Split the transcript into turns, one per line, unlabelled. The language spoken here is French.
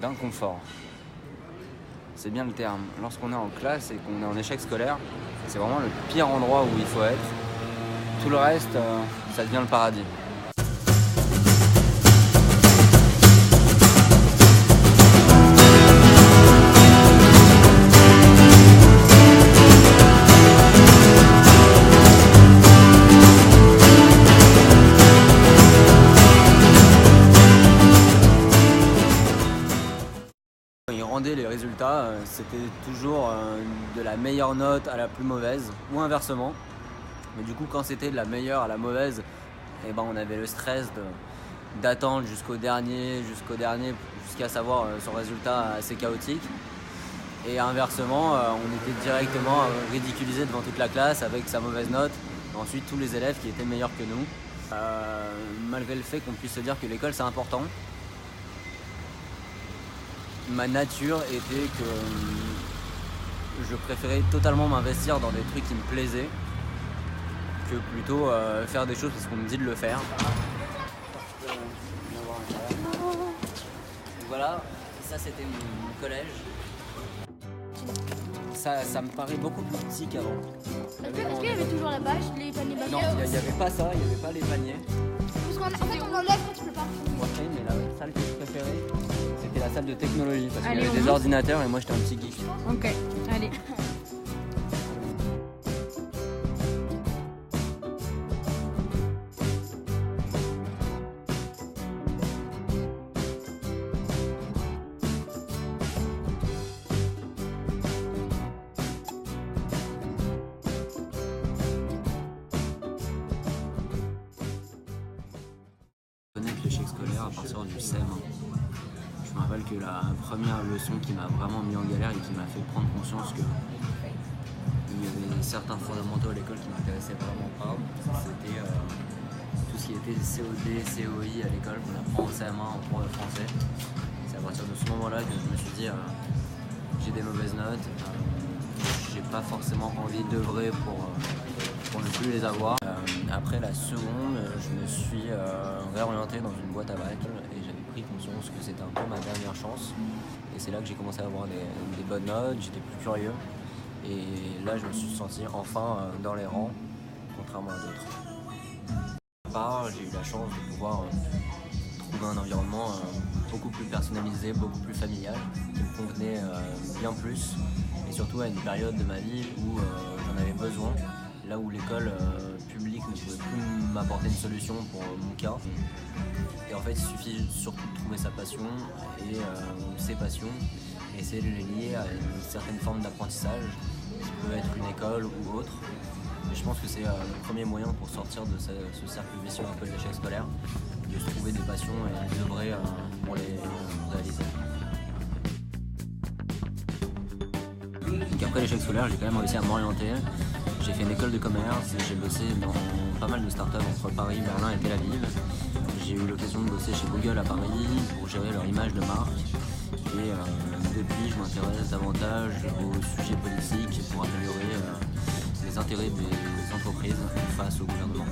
d'inconfort. C'est bien le terme. Lorsqu'on est en classe et qu'on est en échec scolaire, c'est vraiment le pire endroit où il faut être. Tout le reste, ça devient le paradis. Ils rendaient les résultats, c'était toujours de la meilleure note à la plus mauvaise, ou inversement. Mais du coup, quand c'était de la meilleure à la mauvaise, on avait le stress d'attendre jusqu'au dernier, jusqu'à savoir son résultat assez chaotique. Et inversement, on était directement ridiculisé devant toute la classe avec sa mauvaise note. Et ensuite, tous les élèves qui étaient meilleurs que nous. Malgré le fait qu'on puisse se dire que l'école c'est important, ma nature était que je préférais totalement m'investir dans des trucs qui me plaisaient que plutôt faire des choses parce qu'on me dit de le faire. Voilà, ça c'était mon collège. Ça me paraît beaucoup plus petit qu'avant.
Est-ce qu'il y avait toujours la bâche, les paniers basket?
Non, il n'y avait pas ça, il n'y avait pas les paniers.
Parce qu'en fait on enlève quand tu peux pas.
Ouais, mais la salle que je préférais, c'était la salle de technologie parce qu'il y
Allez,
avait des ordinateurs et moi j'étais un petit geek.
Ok, allez.
Connaître l'échec scolaire à partir du CM1. Je me rappelle que la première leçon qui m'a vraiment mis en galère et qui m'a fait prendre conscience que il y avait certains fondamentaux à l'école qui m'intéressaient vraiment pas, c'était tout ce qui était COD, COI à l'école qu'on apprend en CM1 en cours de français. C'est à partir de ce moment-là que je me suis dit j'ai des mauvaises notes, j'ai pas forcément envie d'œuvrer pour ne plus les avoir. Après la seconde, je me suis réorienté dans une boîte à bac et j'avais pris conscience que c'était un peu ma dernière chance. Et c'est là que j'ai commencé à avoir des bonnes notes, j'étais plus curieux. Et là, je me suis senti enfin dans les rangs, contrairement à d'autres. Par j'ai eu la chance de pouvoir trouver un environnement beaucoup plus personnalisé, beaucoup plus familial, qui me convenait bien plus. Et surtout à une période de ma vie où j'en avais besoin. Là où l'école publique ne pouvait plus m'apporter une solution pour mon cas. Et en fait, il suffit surtout de trouver sa passion et ses passions et essayer de les lier à une certaine forme d'apprentissage, qui peut être une école ou autre. Et je pense que c'est le premier moyen pour sortir de ce cercle vicieux un peu de l'échec scolaire, de se trouver des passions et d'œuvrer pour les réaliser. Donc après l'échec scolaire, j'ai quand même réussi à m'orienter. J'ai fait une école de commerce, j'ai bossé dans pas mal de startups entre Paris, Berlin et Tel Aviv. J'ai eu l'occasion de bosser chez Google à Paris pour gérer leur image de marque. Et depuis, je m'intéresse davantage aux sujets politiques pour améliorer les intérêts des entreprises face au gouvernement.